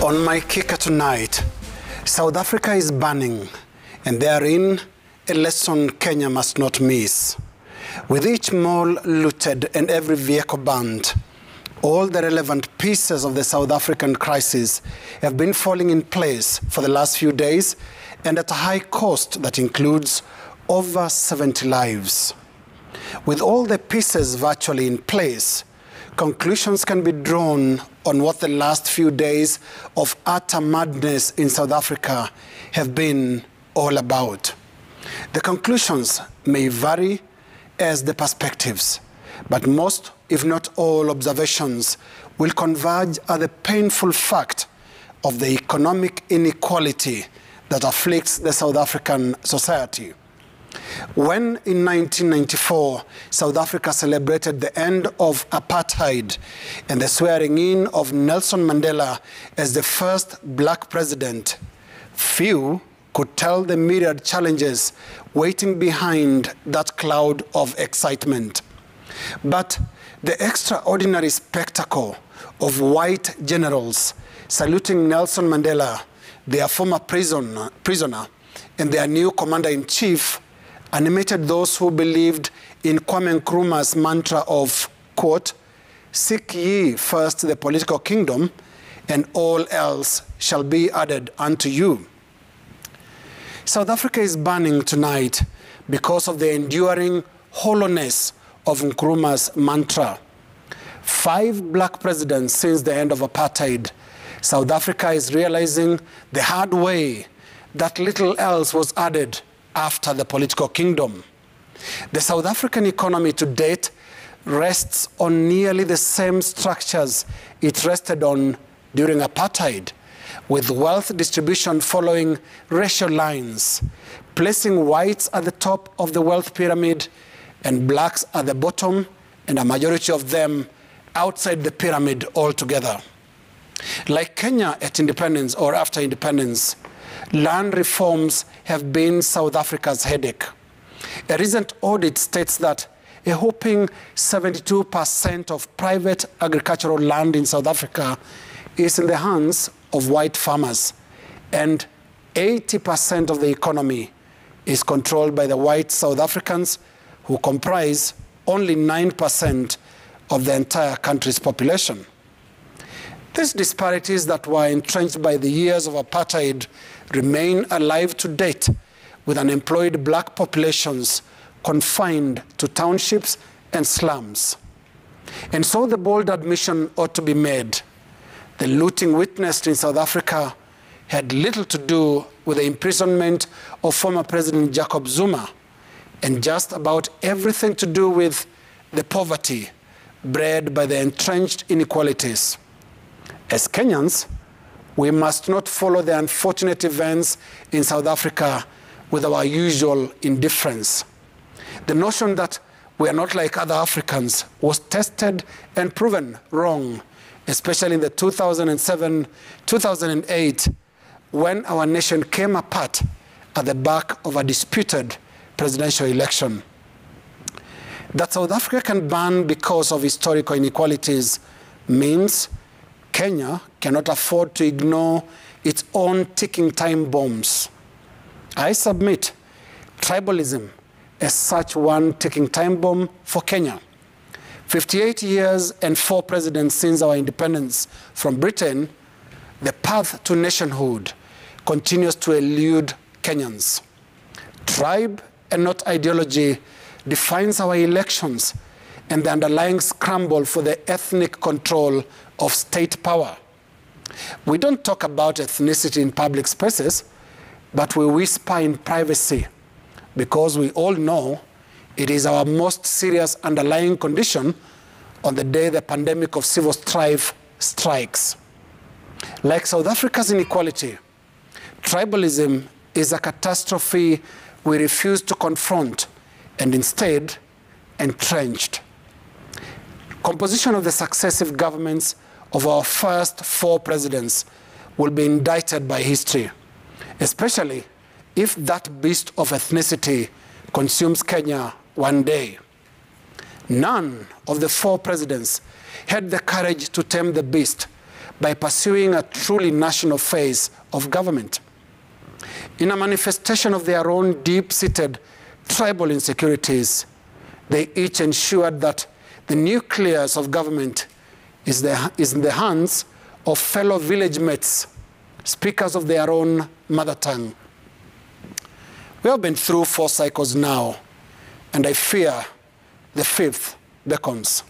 On my kicker tonight, South Africa is burning, and therein a lesson Kenya must not miss. With each mall looted and every vehicle burned, all the relevant pieces of the South African crisis have been falling in place for the last few days and at a high cost that includes over 70 lives. With all the pieces virtually in place, conclusions can be drawn on what the last few days of utter madness in South Africa have been all about. The conclusions may vary as the perspectives, but most, if not all, observations will converge at the painful fact of the economic inequality that afflicts the South African society. When in 1994, South Africa celebrated the end of apartheid and the swearing in of Nelson Mandela as the first black president, few could tell the myriad challenges waiting behind that cloud of excitement. But the extraordinary spectacle of white generals saluting Nelson Mandela, their former prisoner, and their new commander-in-chief animated those who believed in Kwame Nkrumah's mantra of, quote, "Seek ye first the political kingdom, and all else shall be added unto you." South Africa is burning tonight because of the enduring hollowness of Nkrumah's mantra. 5 black presidents since the end of apartheid, South Africa is realizing the hard way that little else was added after the political kingdom. The South African economy to date rests on nearly the same structures it rested on during apartheid, with wealth distribution following racial lines, placing whites at the top of the wealth pyramid and blacks at the bottom, and a majority of them outside the pyramid altogether. Like Kenya at independence or after independence, land reforms have been South Africa's headache. A recent audit states that a whopping 72% of private agricultural land in South Africa is in the hands of white farmers, and 80% of the economy is controlled by the white South Africans, who comprise only 9% of the entire country's population. These disparities that were entrenched by the years of apartheid remain alive to date, with unemployed black populations confined to townships and slums. And so the bold admission ought to be made: the looting witnessed in South Africa had little to do with the imprisonment of former President Jacob Zuma, and just about everything to do with the poverty bred by the entrenched inequalities. As Kenyans, we must not follow the unfortunate events in South Africa with our usual indifference. The notion that we are not like other Africans was tested and proven wrong, especially in the 2007-2008, when our nation came apart at the back of a disputed presidential election. That South Africa can burn because of historical inequalities means Kenya cannot afford to ignore its own ticking time bombs. I submit tribalism as such one ticking time bomb for Kenya. 58 years and 4 presidents since our independence from Britain, the path to nationhood continues to elude Kenyans. Tribe and not ideology defines our elections and the underlying scramble for the ethnic control of state power. We don't talk about ethnicity in public spaces, but we whisper in privacy, because we all know it is our most serious underlying condition on the day the pandemic of civil strife strikes. Like South Africa's inequality, tribalism is a catastrophe we refuse to confront and instead entrenched. Composition of the successive governments of our first 4 presidents will be indicted by history, especially if that beast of ethnicity consumes Kenya one day. None of the 4 presidents had the courage to tame the beast by pursuing a truly national phase of government. In a manifestation of their own deep-seated tribal insecurities, they each ensured that the nucleus of government is in the hands of fellow village mates, speakers of their own mother tongue. We have been through 4 cycles now, and I fear the 5th beckons.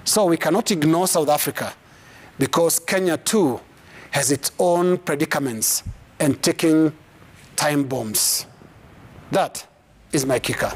So we cannot ignore South Africa, because Kenya too has its own predicaments and ticking time bombs. That is my kicker.